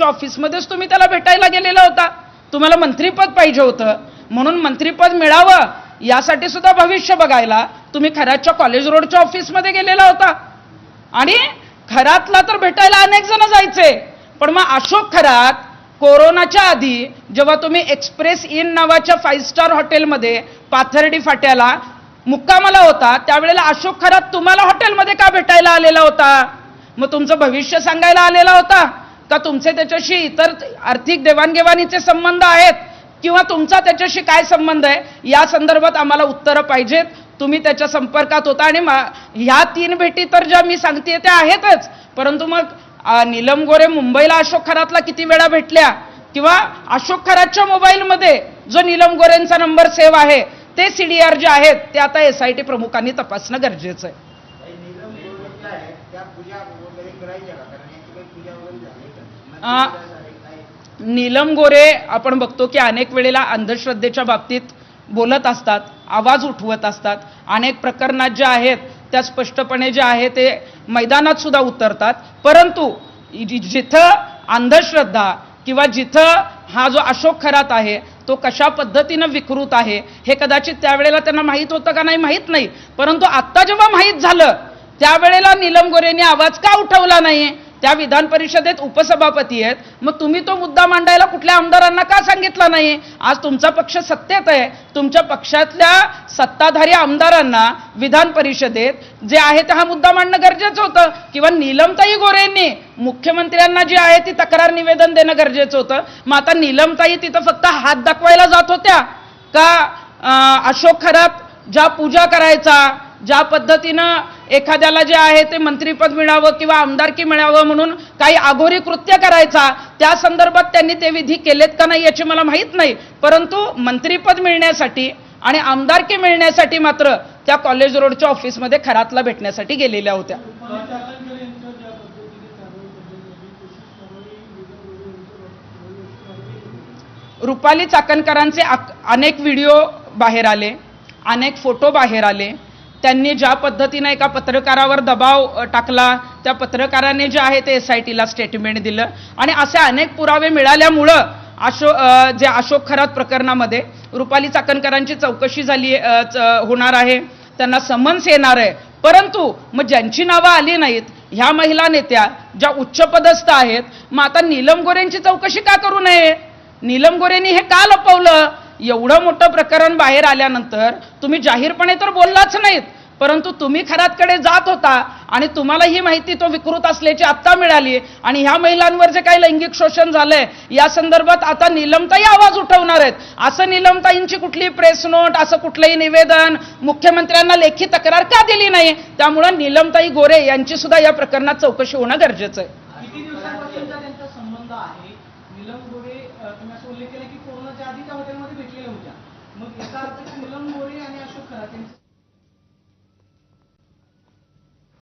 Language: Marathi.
ऑफिसमध्येच तुम्ही त्याला भेटायला गेलेला होता. तुम्हाला मंत्रीपद पाहिजे होतं म्हणून मंत्रीपद मिळावं यासाठी सुद्धा भविष्य बघायला तुम्ही खरातच्या कॉलेज रोडच्या ऑफिसमध्ये गेलेला होता. आणि खरातला तर भेटायला अनेक जण जायचे, पण मग अशोक खरात कोरोनाच्या आधी जेव्हा तुम्ही एक्सप्रेस इन नावाच्या 5 स्टार हॉटेलमध्ये पाथर्डी फाट्याला मुक्कामाला होता त्यावेळेला अशोक खरात तुम्हाला हॉटेलमध्ये का भेटायला आलेला होता? मग तुमचं भविष्य सांगायला आलेला होता का तुमचे त्याच्याशी इतर आर्थिक देवाणघेवाणीचे संबंध आहेत किंवा तुमचा त्याच्याशी काय संबंध आहे या संदर्भात आम्हाला उत्तरं पाहिजेत. तुम्ही त्याच्या संपर्कात होता आणि ह्या 3 भेटी तर ज्या मी सांगते त्या आहेतच, परंतु मग नीलम गोरे मुंबईला अशोक खरातला किती वेळा भेटल्या किंवा अशोक खरातच्या मोबाईलमध्ये जो नीलम गोरेंचा नंबर सेव्ह आहे ते CDR जे आहेत ते आता SIT प्रमुखांनी तपासणं गरजेचं आहे. नीलम गोरे आपण बघतो की अनेक वेळेला अंधश्रद्धेच्या बाबतीत बोलत असतात, आवाज उठवत असतात. अनेक प्रकरणात जे आहेत त्या स्पष्टपणे जे आहे ते मैदानात सुद्धा उतरतात. परंतु जिथं अंधश्रद्धा किंवा जिथं हा जो अशोक खरात आहे तो कशा पद्धतीनं विकृत आहे हे कदाचित त्यावेळेला त्यांना माहीत होतं का नाही माहीत नाही, परंतु आत्ता जेव्हा माहीत झालं त्यावेळेला नीलम गोरेंनी आवाज का उठवला नाही? त्या विधान परिषदेत उपसभापती आहेत, मग तुम्ही तो मुद्दा मांडायला कुठल्या आमदारांना का सांगितला नाही? आज तुमचा पक्ष सत्तेत आहे, तुमच्या पक्षातल्या सत्ताधारी आमदारांना विधान परिषदेत जे आहे ते हा मुद्दा मांडणं गरजेचं होतं. किंवा नीलमताई गोरेंनी मुख्यमंत्र्यांना जी आहे ती तक्रार निवेदन देणं गरजेचं होतं. मग आता नीलमताई तिथं फक्त हात दाखवायला जात होत्या का अशोक खरात ज्या पूजा करायचा, ज्या पद्धतीनं एखाद्याला जे आहे ते मंत्रीपद मिळावं किंवा आमदारकी मिळावं म्हणून काही आघोरी कृत्य करायचा त्या संदर्भात त्यांनी ते विधी केलेत का नाही याची मला माहीत नाही, परंतु मंत्रीपद मिळण्यासाठी आणि आमदारकी मिळण्यासाठी मात्र त्या कॉलेज रोडच्या ऑफिसमध्ये खरातला भेटण्यासाठी गेलेल्या होत्या. रुपाली चाकणकरांचे अनेक व्हिडिओ बाहेर आले, अनेक फोटो बाहेर आले. त्यांनी ज्या पद्धतीनं एका पत्रकारावर दबाव टाकला त्या पत्रकाराने जे आहे ते SITला स्टेटमेंट दिलं आणि असे अनेक पुरावे मिळाल्यामुळं जे अशोक खरात प्रकरणामध्ये रुपाली चाकणकरांची चौकशी झाली होणार आहे, त्यांना समन्स येणार आहे. परंतु मग ज्यांची नावं आली नाहीत ह्या महिला नेत्या ज्या उच्चपदस्थ आहेत, मग आता नीलम गोरेंची चौकशी का करू नये? नीलम गोरेंनी हे का लपवलं? एवढं मोठं प्रकरण बाहेर आल्यानंतर तुम्ही जाहीरपणे तर बोललाच नाहीत, परंतु तुम्ही खरातकडे जात होता आणि तुम्हाला ही माहिती तो विकृत असल्याची आत्ता मिळाली आणि ह्या महिलांवर जे काही लैंगिक शोषण झालंय या संदर्भात आता नीलमताई आवाज उठवणार आहेत. असं नीलमताईंची कुठली प्रेस नोट, असं कुठलंही निवेदन मुख्यमंत्र्यांना लेखी तक्रार का दिली नाही? त्यामुळे नीलमताई गोरे यांची सुद्धा या प्रकरणात चौकशी होणं गरजेचं आहे. किती दिवसांपासूनचा त्यांचा संबंध आहे? नीलम गोरे तुम्ही असं उल्लेख केला की कोरोनाच्या आधी त्या हॉटेलमध्ये भेटलेल्या होत्या, मग याचा अर्थ नीलम गोरे आणि अशोक खरात